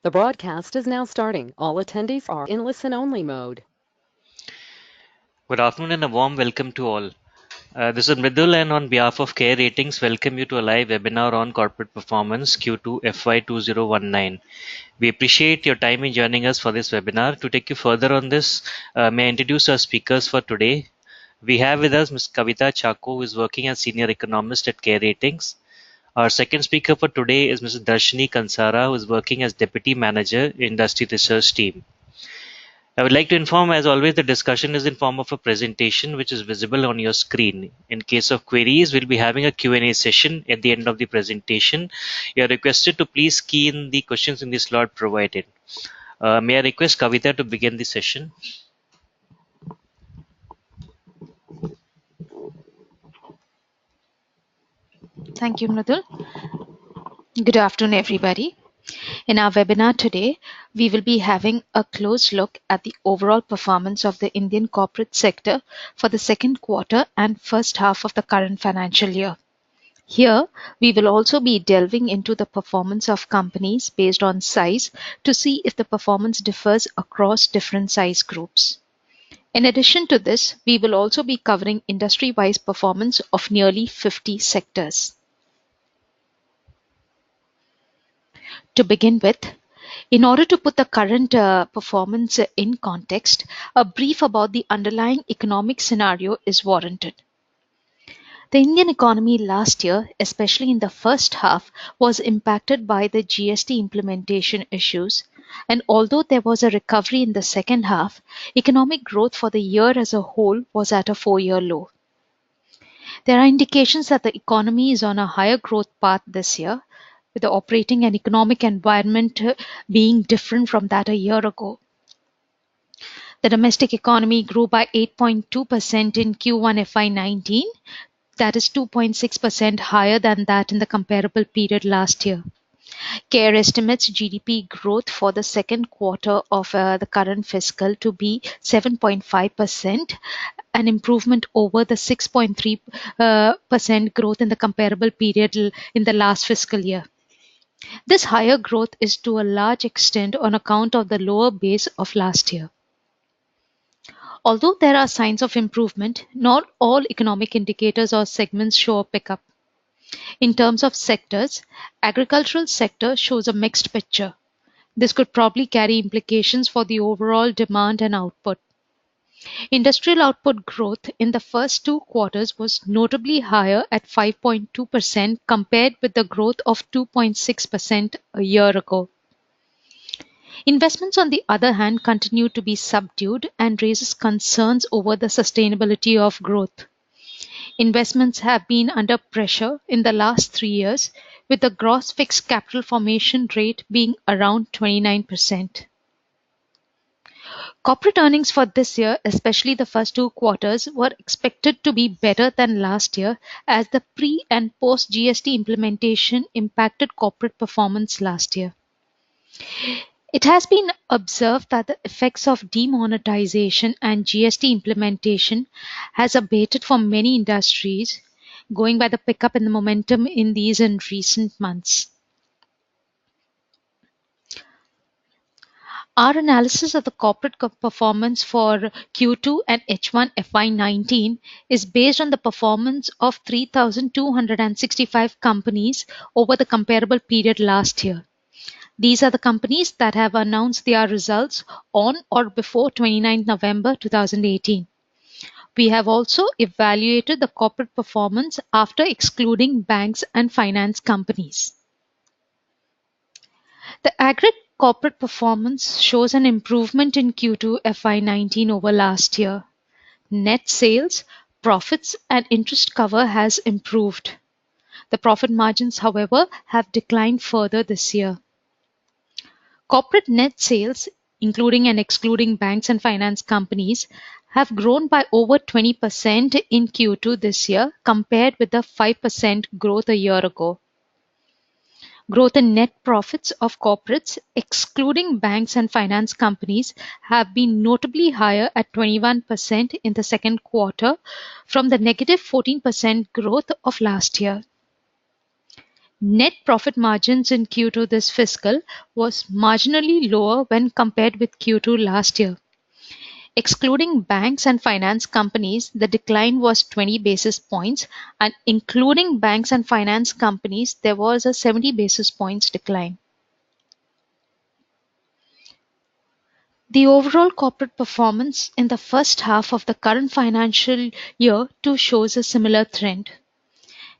The broadcast is now starting. All attendees are in listen-only mode. Good afternoon and a warm welcome to all. This is Mridul, and on behalf of Care Ratings, welcome you to a live webinar on corporate performance Q2 FY2019. We appreciate your time in joining us for this webinar. To take you further on this, may I introduce our speakers for today. We have with us Ms. Kavita Chacko, who is working as Senior Economist at Care Ratings. Our second speaker for today is Mrs. Darshini Kansara, who is working as Deputy Manager, Industry Research Team. I would like to inform, as always, the discussion is in form of a presentation which is visible on your screen. In case of queries, we'll be having a Q&A session at the end of the presentation. You are requested to please key in the questions in the slot provided. May I request Kavita to begin the session? Thank you, Mridul. Good afternoon, everybody. In our webinar today, we will be having a close look at the overall performance of the Indian corporate sector for the second quarter and first half of the current financial year. Here, we will also be delving into the performance of companies based on size to see if the performance differs across different size groups. In addition to this, we will also be covering industry-wise performance of nearly 50 sectors. To begin with, in order to put the current performance in context, a brief about the underlying economic scenario is warranted. The Indian economy last year, especially in the first half, was impacted by the GST implementation issues, and although there was a recovery in the second half, economic growth for the year as a whole was at a 4-year low. There are indications that the economy is on a higher growth path this year, with the operating and economic environment being different from that a year ago. The domestic economy grew by 8.2% in Q1 FY19, that is 2.6% higher than that in the comparable period last year. CARE estimates GDP growth for the second quarter of the current fiscal to be 7.5%, an improvement over the 6.3% growth in the comparable period in the last fiscal year. This higher growth is to a large extent on account of the lower base of last year. Although there are signs of improvement, not all economic indicators or segments show a pickup. In terms of sectors, agricultural sector shows a mixed picture. This could probably carry implications for the overall demand and output. Industrial output growth in the first 2 quarters was notably higher at 5.2% compared with the growth of 2.6% a year ago. Investments, on the other hand, continue to be subdued and raises concerns over the sustainability of growth. Investments have been under pressure in the last 3 years, with the gross fixed capital formation rate being around 29%. Corporate earnings for this year, especially the first 2 quarters, were expected to be better than last year as the pre- and post-GST implementation impacted corporate performance last year. It has been observed that the effects of demonetization and GST implementation has abated for many industries, going by the pickup in the momentum in these in recent months. Our analysis of the corporate performance for Q2 and H1 FY19 is based on the performance of 3,265 companies over the comparable period last year. These are the companies that have announced their results on or before 29 November 2018. We have also evaluated the corporate performance after excluding banks and finance companies. The aggregate corporate performance shows an improvement in Q2 FY19 over last year. Net sales, profits, and interest cover has improved. The profit margins, however, have declined further this year. Corporate net sales, including and excluding banks and finance companies, have grown by over 20% in Q2 this year compared with the 5% growth a year ago. Growth in net profits of corporates, excluding banks and finance companies, have been notably higher at 21% in the second quarter from the negative 14% growth of last year. Net profit margins in Q2 this fiscal was marginally lower when compared with Q2 last year. Excluding banks and finance companies, the decline was 20 basis points, and including banks and finance companies, there was a 70 basis points decline. The overall corporate performance in the first half of the current financial year too shows a similar trend.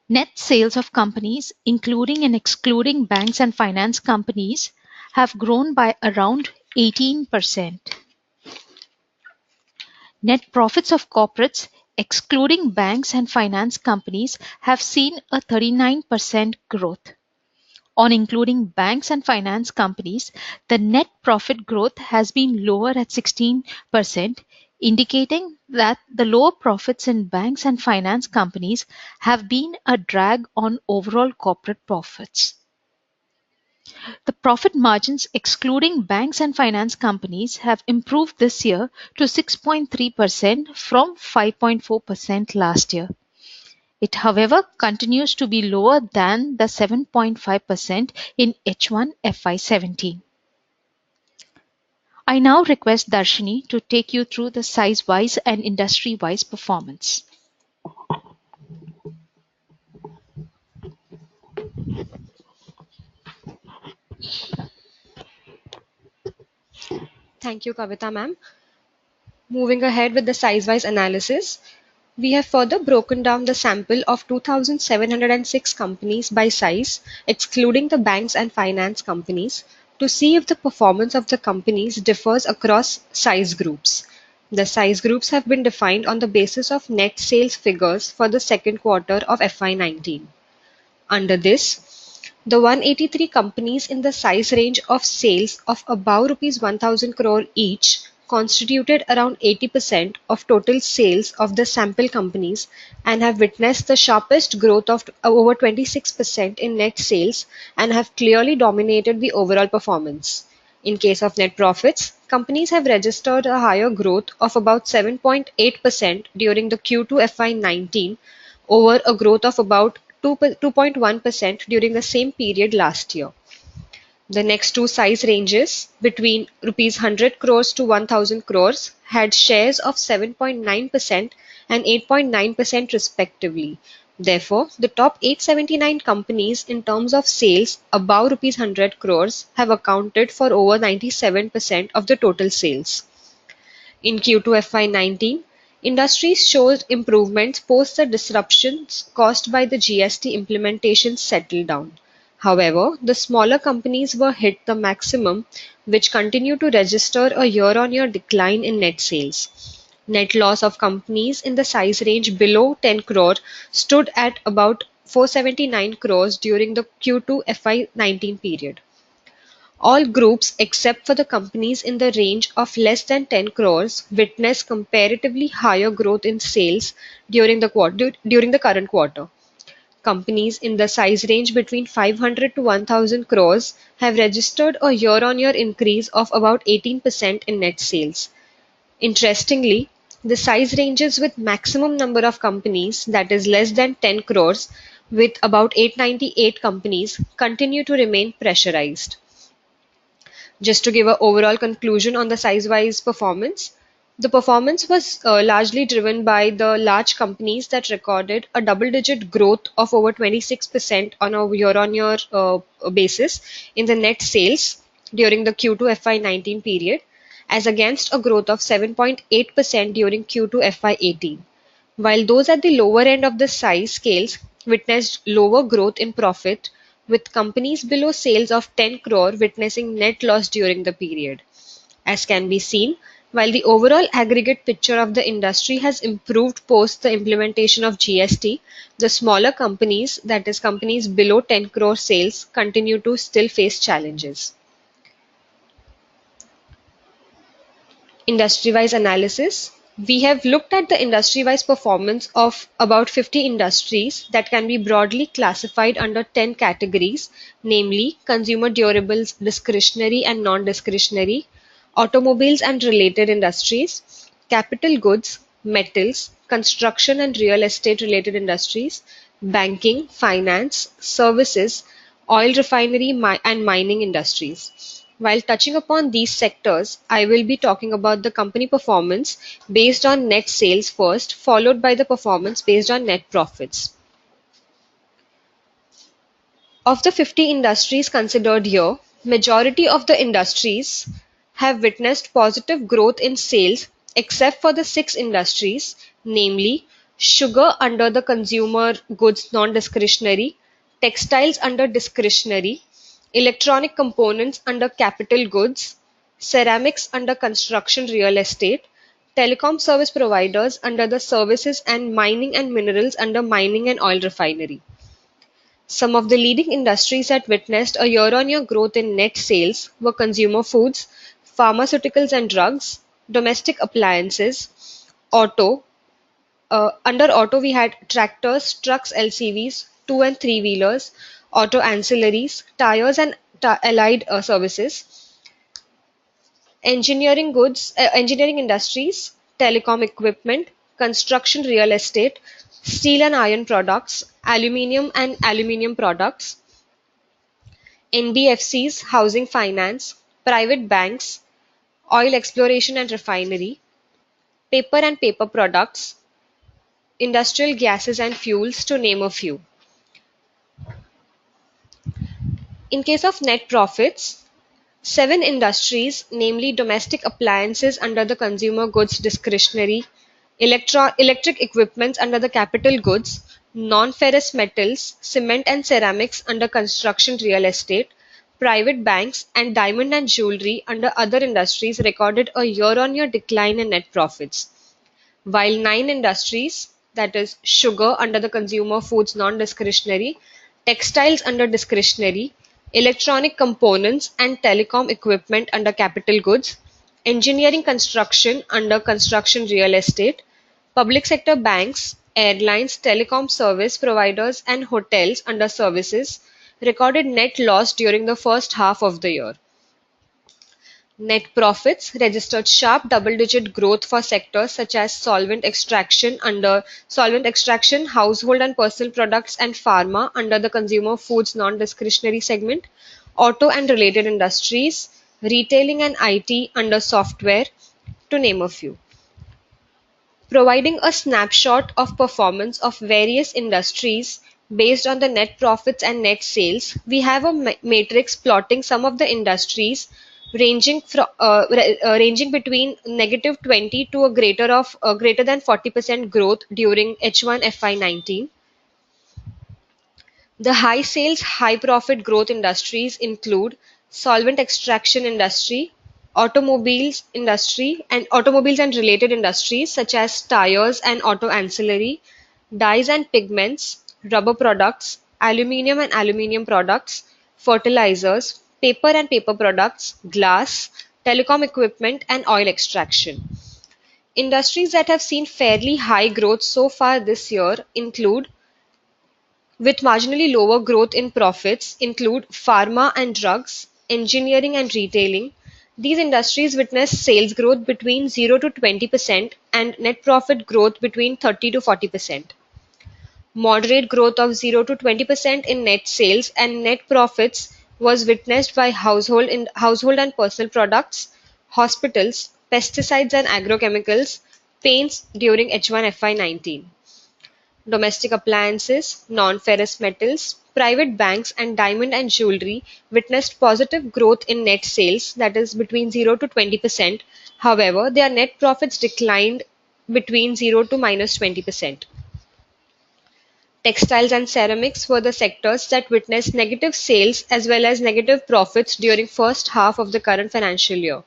Net sales of companies, including and excluding banks and finance companies, have grown by around 18%. Net profits of corporates, excluding banks and finance companies, have seen a 39% growth. On including banks and finance companies, the net profit growth has been lower at 16%, indicating that the lower profits in banks and finance companies have been a drag on overall corporate profits. The profit margins excluding banks and finance companies have improved this year to 6.3% from 5.4% last year. It, however, continues to be lower than the 7.5% in H1 FY17. I now request Darshini to take you through the size-wise and industry-wise performance. Thank you, Kavita ma'am. Moving ahead with the size-wise analysis, we have further broken down the sample of 2,706 companies by size, excluding the banks and finance companies, to see if the performance of the companies differs across size groups. The size groups have been defined on the basis of net sales figures for the second quarter of FY19. Under this, the 183 companies in the size range of sales of above rupees 1,000 crore each constituted around 80% of total sales of the sample companies and have witnessed the sharpest growth of over 26% in net sales and have clearly dominated the overall performance. In case of net profits, companies have registered a higher growth of about 7.8% during the Q2 FY19 over a growth of about 2.1% during the same period last year. The next two size ranges between rupees 100 crores to 1000 crores had shares of 7.9% and 8.9% respectively. Therefore, the top 879 companies in terms of sales above rupees 100 crores have accounted for over 97% of the total sales. In Q2 FY19, industries showed improvements post the disruptions caused by the GST implementation settled down. However, the smaller companies were hit the maximum, which continue to register a year-on-year decline in net sales. Net loss of companies in the size range below 10 crore stood at about 479 crores during the Q2 FY19 period. All groups except for the companies in the range of less than 10 crores witnessed comparatively higher growth in sales during the current quarter. Companies in the size range between 500 to 1000 crores have registered a year-on-year increase of about 18% in net sales. Interestingly, the size ranges with maximum number of companies, that is less than 10 crores, with about 898 companies, continue to remain pressurized. Just to give an overall conclusion on the size-wise performance, the performance was largely driven by the large companies that recorded a double-digit growth of over 26% on a year-on-year basis in the net sales during the Q2 FY19 period, as against a growth of 7.8% during Q2 FY18. While those at the lower end of the size scales witnessed lower growth in profit, with companies below sales of 10 crore witnessing net loss during the period. As can be seen, while the overall aggregate picture of the industry has improved post the implementation of GST, the smaller companies, that is companies below 10 crore sales, continue to still face challenges. Industry-wise analysis. We have looked at the industry-wise performance of about 50 industries that can be broadly classified under 10 categories, namely consumer durables, discretionary and non-discretionary, automobiles and related industries, capital goods, metals, construction and real estate related industries, banking, finance, services, oil refinery and mining industries. While touching upon these sectors, I will be talking about the company performance based on net sales first, followed by the performance based on net profits. Of the 50 industries considered here, majority of the industries have witnessed positive growth in sales except for the 6 industries, namely sugar under the consumer goods non-discretionary, textiles under discretionary, electronic components under capital goods, ceramics under construction real estate, telecom service providers under the services, and mining and minerals under mining and oil refinery. Some of the leading industries that witnessed a year-on-year growth in net sales were consumer foods, pharmaceuticals and drugs, domestic appliances, auto. Under auto, we had tractors, trucks, LCVs, two and three wheelers, auto ancillaries, tires and allied services, engineering industries, telecom equipment, construction real estate, steel and iron products, aluminium and aluminium products, NBFCs, housing finance, private banks, oil exploration and refinery, paper and paper products, industrial gases and fuels, to name a few. In case of net profits, 7 industries, namely domestic appliances under the consumer goods discretionary, electric equipments under the capital goods, non-ferrous metals, cement and ceramics under construction real estate, private banks, and diamond and jewelry under other industries recorded a year-on-year decline in net profits. While 9 industries, that is sugar under the consumer foods non-discretionary, textiles under discretionary, electronic components and telecom equipment under capital goods, engineering construction under construction real estate, public sector banks, airlines, telecom service providers and hotels under services recorded net loss during the first half of the year. Net profits registered sharp double-digit growth for sectors such as solvent extraction, household and personal products, and pharma under the consumer foods non-discretionary segment, auto and related industries, retailing and IT under software, to name a few. Providing a snapshot of performance of various industries based on the net profits and net sales, we have a matrix plotting some of the industries ranging between -20 to a greater than 40% growth during H1 FY19. The high sales, high profit growth industries include solvent extraction industry, automobiles and related industries such as tires and auto ancillary, dyes and pigments, rubber products, aluminium and aluminium products, fertilizers, paper and paper products, glass, telecom equipment, and oil extraction. Industries that have seen fairly high growth so far this year include, with marginally lower growth in profits, include pharma and drugs, engineering and retailing. These industries witness sales growth between 0 to 20% and net profit growth between 30 to 40%. Moderate growth of 0 to 20% in net sales and net profits was witnessed by household and personal products, hospitals, pesticides and agrochemicals, paints during H1 FY19. Domestic appliances, non-ferrous metals, private banks, and diamond and jewelry witnessed positive growth in net sales, that is between 0 to 20%. However, their net profits declined between 0 to -20%. Textiles and ceramics were the sectors that witnessed negative sales as well as negative profits during first half of the current financial year,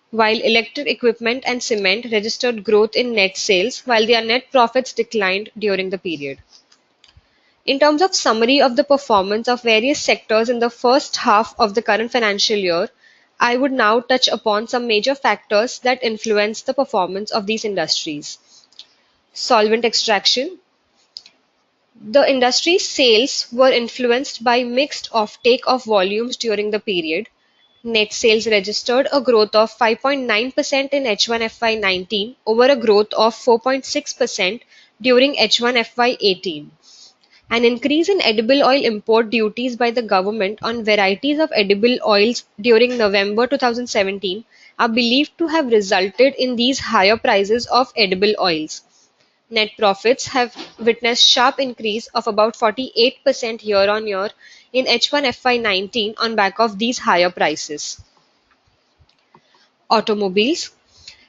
while electric equipment and cement registered growth in net sales while their net profits declined during the period. In terms of summary of the performance of various sectors in the first half of the current financial year, I would now touch upon some major factors that influence the performance of these industries. Solvent extraction. The industry's sales were influenced by mixed offtake of volumes during the period. Net sales registered a growth of 5.9% in H1 FY19 over a growth of 4.6% during H1 FY18. An increase in edible oil import duties by the government on varieties of edible oils during November 2017 are believed to have resulted in these higher prices of edible oils. Net profits have witnessed sharp increase of about 48% year-on-year in H1 FY19 on back of these higher prices. Automobiles.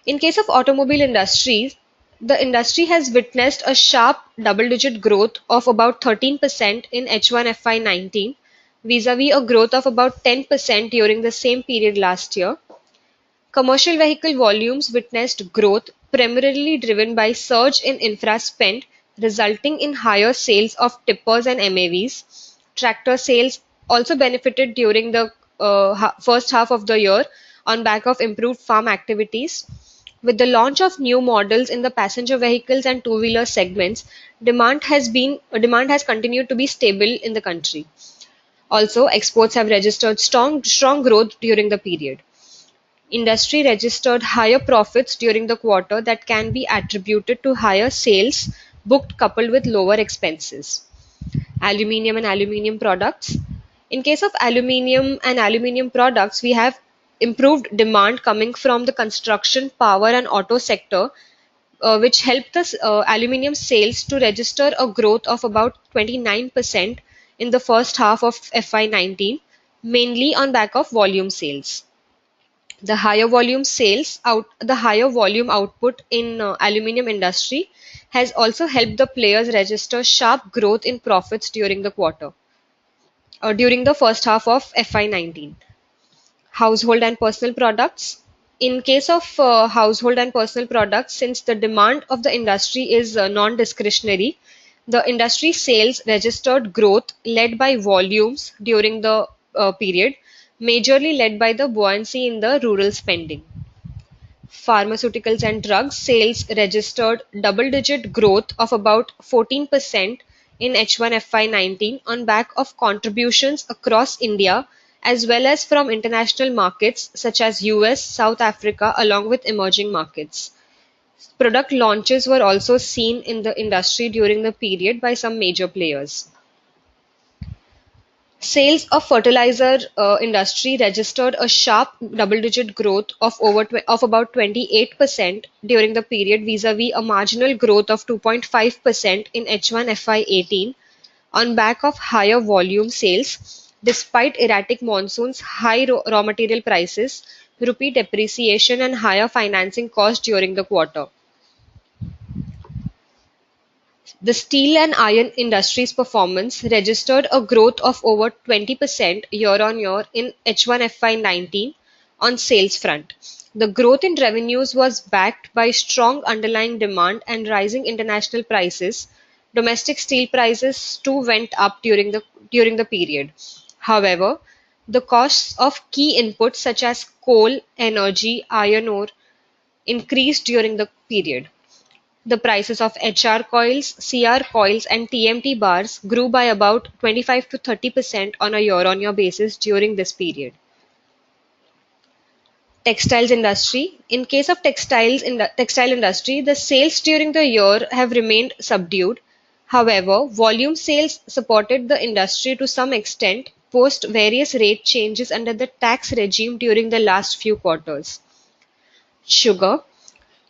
In case of automobile industries, the industry has witnessed a sharp double-digit growth of about 13% in H1 FY19, vis-à-vis a growth of about 10% during the same period last year. Commercial vehicle volumes witnessed growth primarily driven by surge in infra spend, resulting in higher sales of tippers and MAVs. Tractor sales also benefited during the first half of the year on back of improved farm activities. With the launch of new models in the passenger vehicles and two-wheeler segments, demand has continued to be stable in the country. Also, exports have registered strong growth during the period. Industry registered higher profits during the quarter that can be attributed to higher sales booked coupled with lower expenses. Aluminium and aluminium products. In case of aluminium and aluminium products, we have improved demand coming from the construction, power and auto sector, which helped the aluminium sales to register a growth of about 29% in the first half of FY19, mainly on back of volume sales. The higher volume output in aluminium industry has also helped the players register sharp growth in profits during the quarter, or during the first half of FY19. Household and personal products. In case of household and personal products, since the demand of the industry is non-discretionary, the industry sales registered growth led by volumes during the period, majorly led by the buoyancy in the rural spending. Pharmaceuticals and drugs sales registered double-digit growth of about 14% in H1 FY19 on back of contributions across India as well as from international markets such as US, South Africa, along with emerging markets. Product launches were also seen in the industry during the period by some major players. Sales of fertilizer industry registered a sharp double-digit growth of about 28% during the period vis-à-vis a marginal growth of 2.5% in H1 FY18 on back of higher volume sales despite erratic monsoons, high raw material prices, rupee depreciation and higher financing costs during the quarter. The steel and iron industry's performance registered a growth of over 20% year-on-year in H1 FY19 on sales front. The growth in revenues was backed by strong underlying demand and rising international prices. Domestic steel prices too went up during the period. However, the costs of key inputs such as coal, energy, iron ore increased during the period. The prices of HR coils, CR coils, and TMT bars grew by about 25 to 30% on a year-on-year basis during this period. Textiles industry. In case of textile industry, the sales during the year have remained subdued. However, volume sales supported the industry to some extent post various rate changes under the tax regime during the last few quarters. Sugar.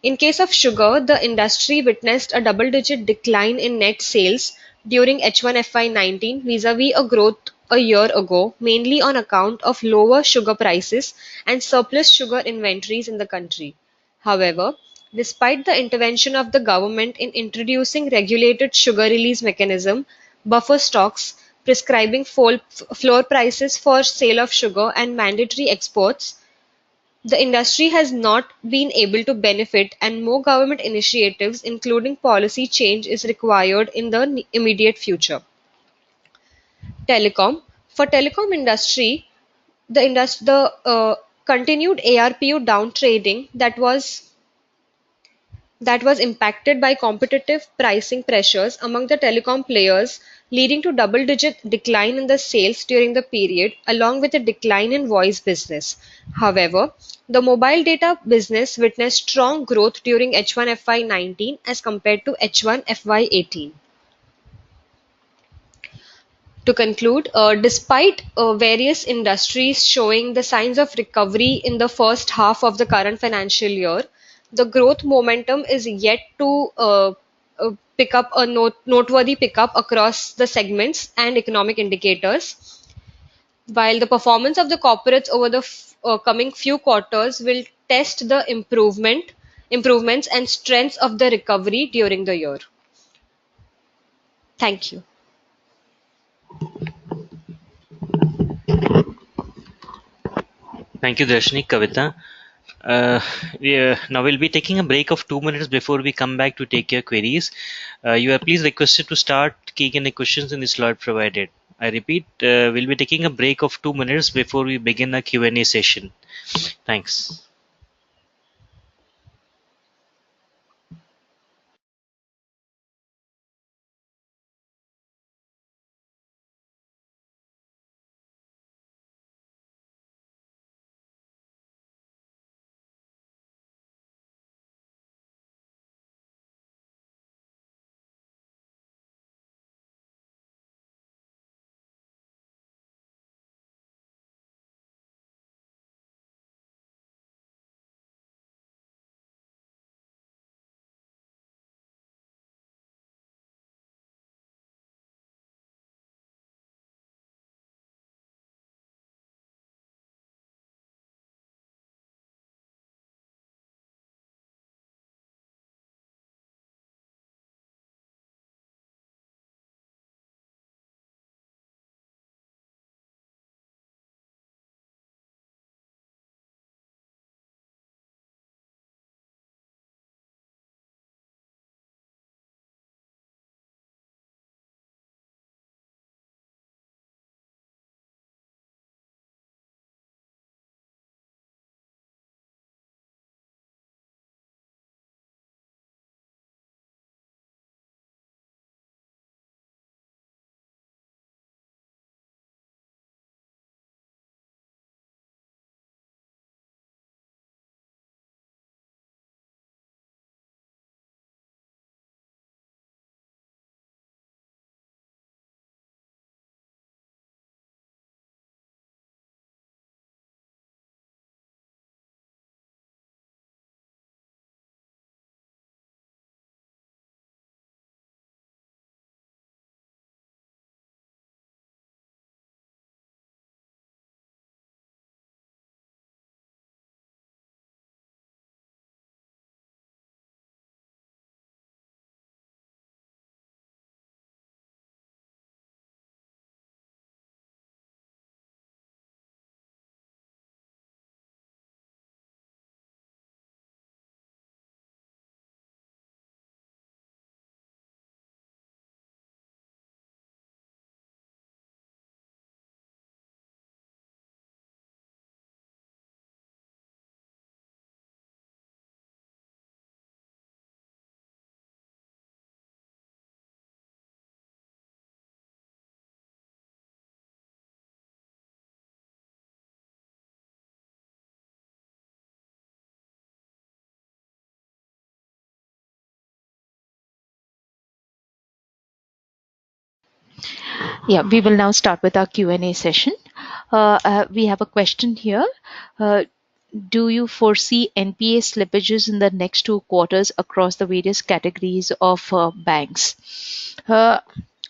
In case of sugar, the industry witnessed a double-digit decline in net sales during H1 FY19 vis-à-vis a growth a year ago, mainly on account of lower sugar prices and surplus sugar inventories in the country. However, despite the intervention of the government in introducing regulated sugar release mechanism, buffer stocks, prescribing floor prices for sale of sugar and mandatory exports, the industry has not been able to benefit and more government initiatives including policy change is required in the immediate future. Telecom. For telecom industry, the continued ARPU downtrading that was impacted by competitive pricing pressures among the telecom players, leading to double-digit decline in the sales during the period, along with a decline in voice business. However, the mobile data business witnessed strong growth during H1 FY19 as compared to H1 FY18. To conclude, despite various industries showing the signs of recovery in the first half of the current financial year, the growth momentum is yet to pick up a noteworthy pickup across the segments and economic indicators. While the performance of the corporates over the coming few quarters will test the improvements and strengths of the recovery during the year. Thank you. Thank you, Darshini, Kavita. Now we'll be taking a break of 2 minutes before we come back to take your queries. You are please requested to start keying in the questions in the slot provided. I repeat, we'll be taking a break of 2 minutes before we begin the Q&A session. Thanks. Yeah, we will now start with our Q&A session. We have a question here. Do you foresee NPA slippages in the next 2 quarters across the various categories of banks?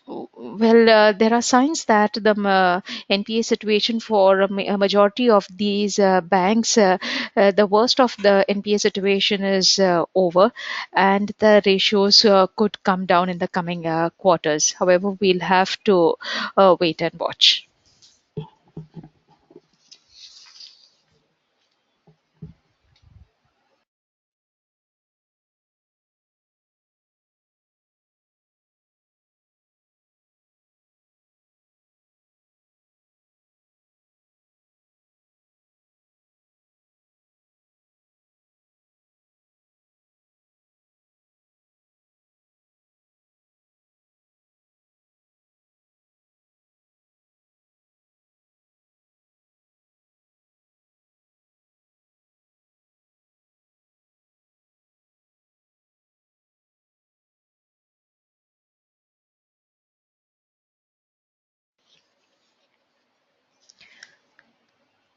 There are signs that the NPA situation for a majority of these banks, the worst of the NPA situation is over, and the ratios could come down in the coming quarters. However, we'll have to wait and watch.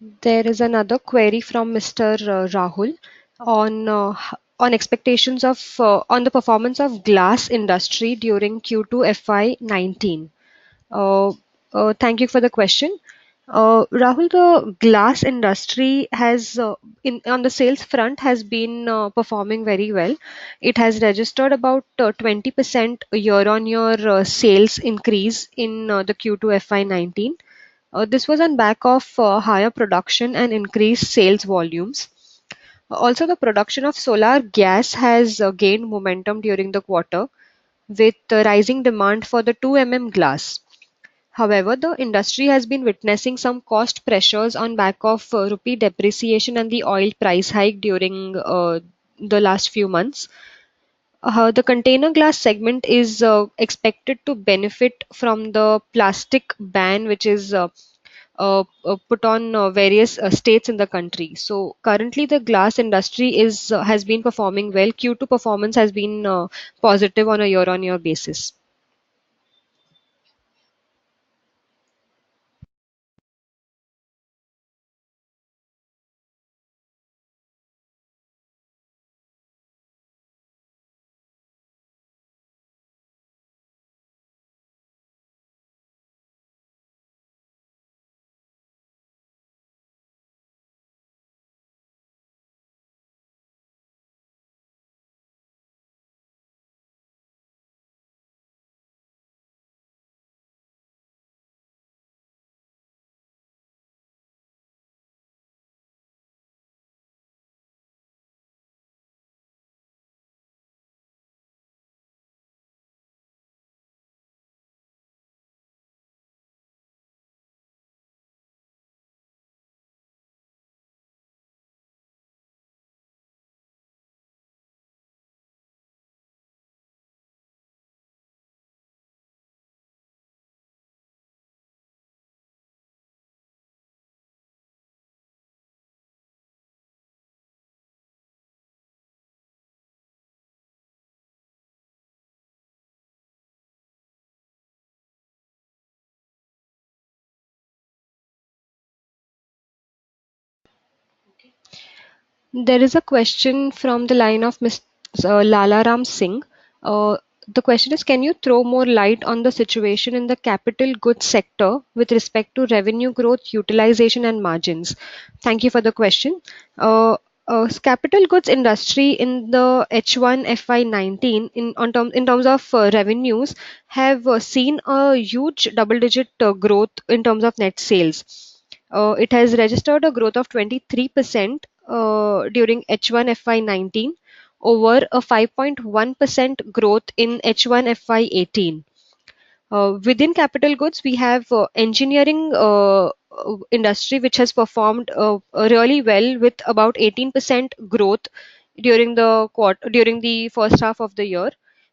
There is another query from Mr. Rahul on expectations of on the performance of glass industry during Q2 FY19. Uh, Thank you for the question. Rahul, the glass industry has, on the sales front, has been performing very well. It has registered about 20% year-on-year sales increase in the Q2 FY19. This was on back of higher production and increased sales volumes. Also, the production of solar gas has gained momentum during the quarter with rising demand for the 2 glass. However, the industry has been witnessing some cost pressures on back of rupee depreciation and the oil price hike during the last few months. The container glass segment is expected to benefit from the plastic ban, which is put on various states in the country. So currently, the glass industry is has been performing well. Q2 performance has been positive on a year-on-year basis. There is a question from the line of Ms. Lala Ram Singh. The question is, can you throw more light on the situation in the capital goods sector with respect to revenue growth, utilization, and margins? Thank you for the question. Capital goods industry in the H1 FY19 in terms of revenues have seen a huge double-digit growth in terms of net sales. It has registered a growth of 23% during H1 FY19 over a 5.1% growth in H1 FY18. Within capital goods, we have engineering industry, which has performed really well with about 18% growth during the first half of the year,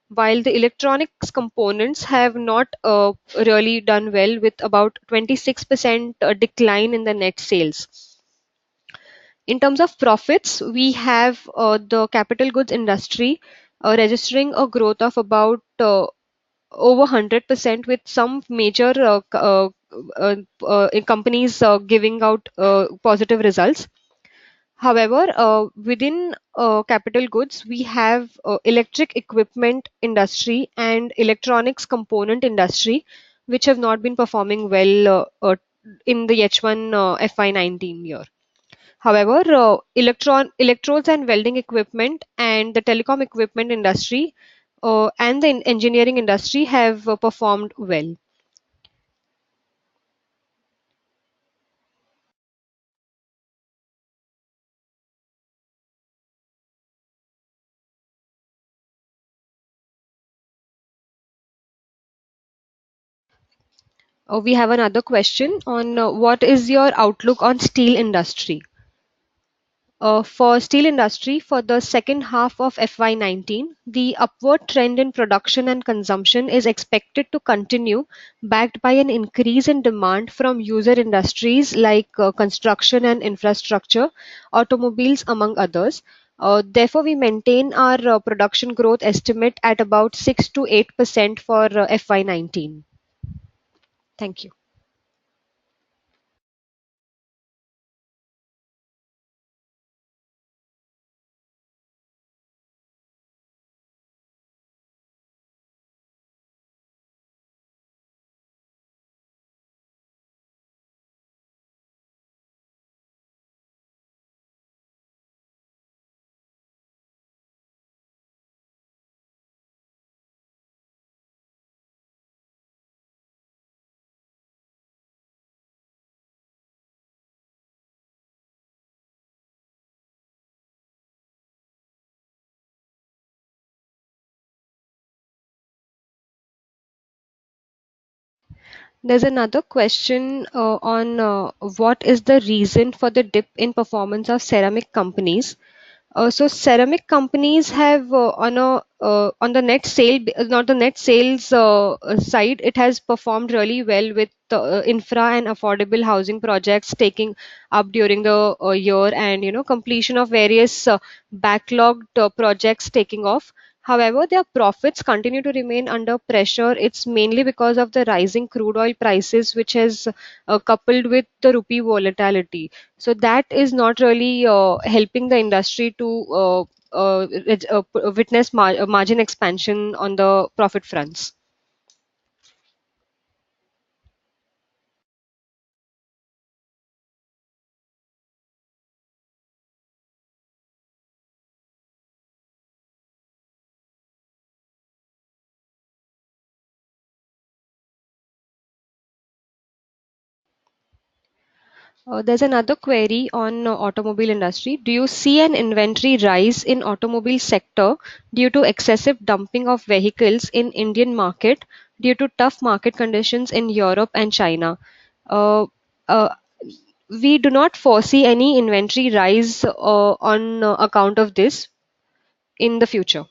while the electronics components have not really done well with about 26% decline in the net sales. In terms of profits, we have the capital goods industry registering a growth of about over 100% with some major companies giving out positive results. However, within capital goods, we have electric equipment industry and electronics component industry, which have not been performing well in the H1 FY19 year. However, electrodes and welding equipment and the telecom equipment industry and the engineering industry have performed well. We have another question on what is your outlook on steel industry? For steel industry, for the second half of FY19, the upward trend in production and consumption is expected to continue, backed by an increase in demand from user industries like construction and infrastructure, automobiles, among others. Therefore, we maintain our production growth estimate at about 6 to 8% for FY19. Thank you. There's another question on what is the reason for the dip in performance of ceramic companies. So ceramic companies have on the net sale, not the net sales side, it has performed really well with infra and affordable housing projects taking up during the year, and completion of various backlogged projects taking off. However, their profits continue to remain under pressure. It's mainly because of the rising crude oil prices, which has coupled with the rupee volatility. So that is not really helping the industry to witness margin expansion on the profit fronts. There's another query on automobile industry. Do you see an inventory rise in automobile sector due to excessive dumping of vehicles in Indian market due to tough market conditions in Europe and China? Uh, uh, we do not foresee any inventory rise on account of this in the future.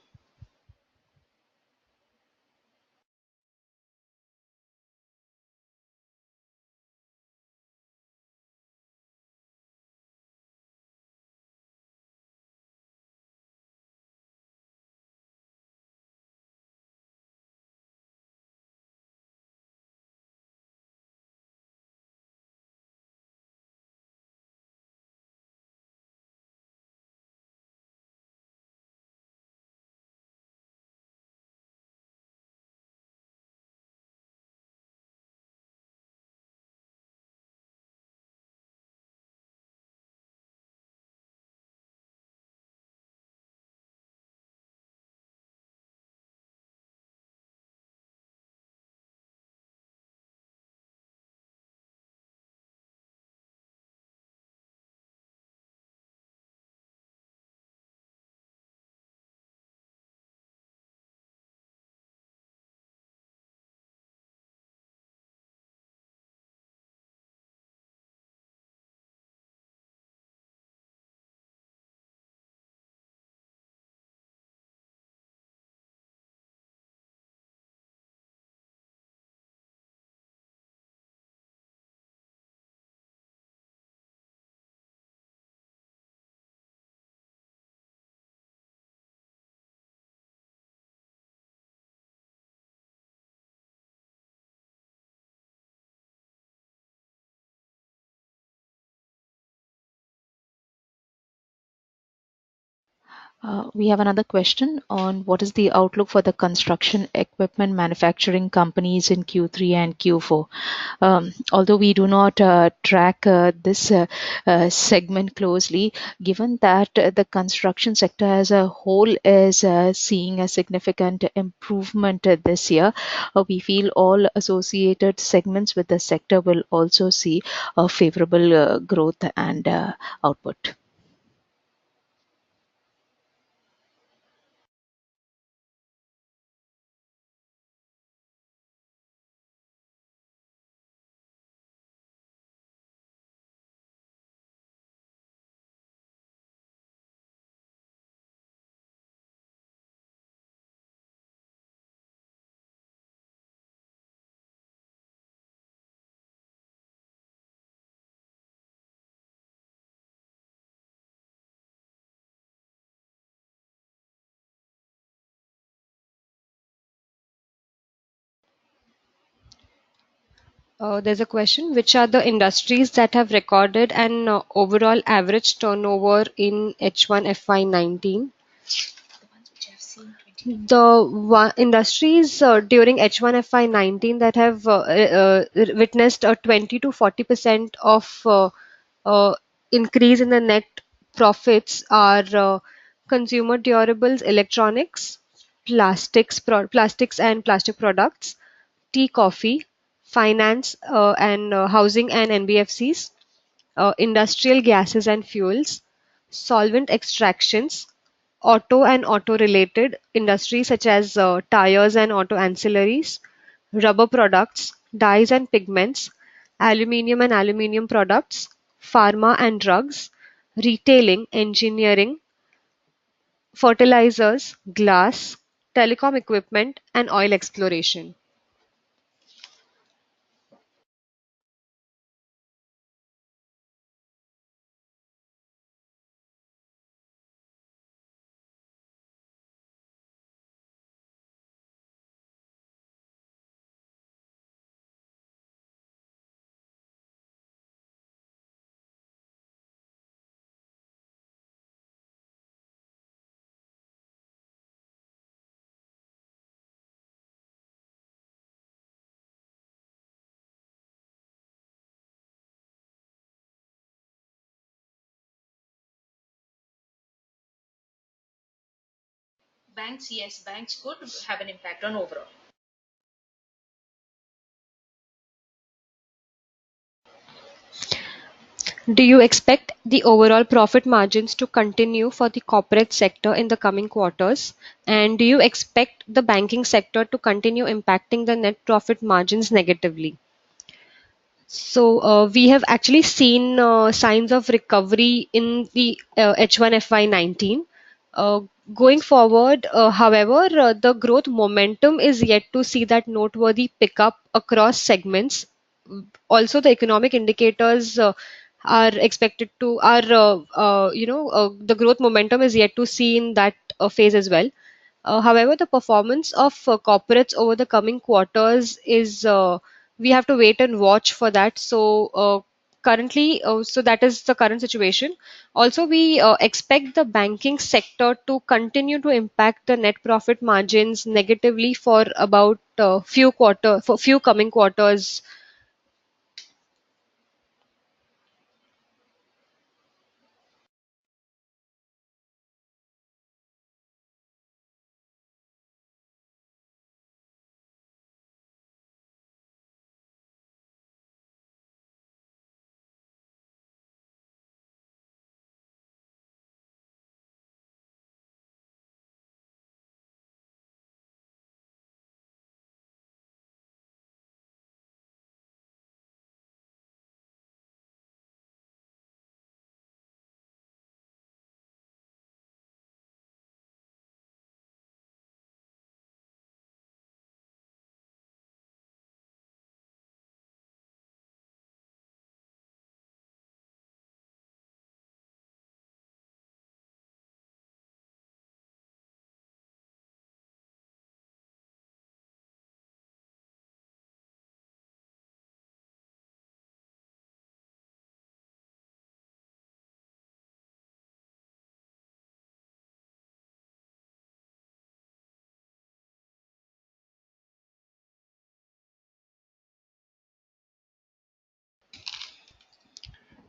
We have another question on what is the outlook for the construction equipment manufacturing companies in Q3 and Q4. Although we do not track this segment closely, given that the construction sector as a whole is seeing a significant improvement this year, we feel all associated segments with the sector will also see a favorable growth and output. There's a question: which are the industries that have recorded an overall average turnover in H1 FY19? The industries during H1 FY19 that have witnessed a 20 to 40% of increase in the net profits are consumer durables, electronics, plastics and plastic products, tea, coffee, finance and housing and NBFCs, industrial gases and fuels, solvent extractions, auto and auto related industries such as tires and auto ancillaries, rubber products, dyes and pigments, aluminium and aluminium products, pharma and drugs, retailing, engineering, fertilizers, glass, telecom equipment, and oil exploration. Banks, yes, banks could have an impact on overall. Do you expect the overall profit margins to continue for the corporate sector in the coming quarters? And do you expect the banking sector to continue impacting the net profit margins negatively? So we have actually seen signs of recovery in the H1 FY19. Uh, Going forward, however, the growth momentum is yet to see that noteworthy pickup across segments. Also, the economic indicators are expected to are the growth momentum is yet to see in that phase as well. However, the performance of corporates over the coming quarters is we have to wait and watch for that. So currently, so that is the current situation. Also, we expect the banking sector to continue to impact the net profit margins negatively for about few coming quarters.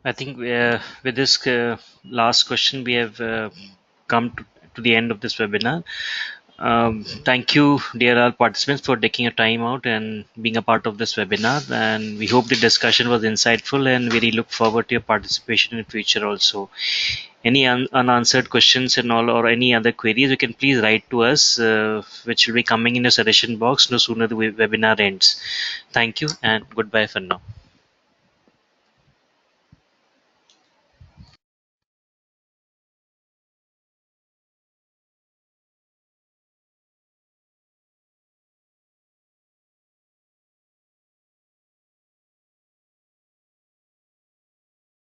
I think with this last question, we have come to the end of this webinar. Thank you, dear all participants, for taking your time out and being a part of this webinar. And we hope the discussion was insightful, and we really look forward to your participation in future also. Any unanswered questions and all, or any other queries, you can please write to us, which will be coming in your suggestion box no sooner the webinar ends. Thank you, and goodbye for now.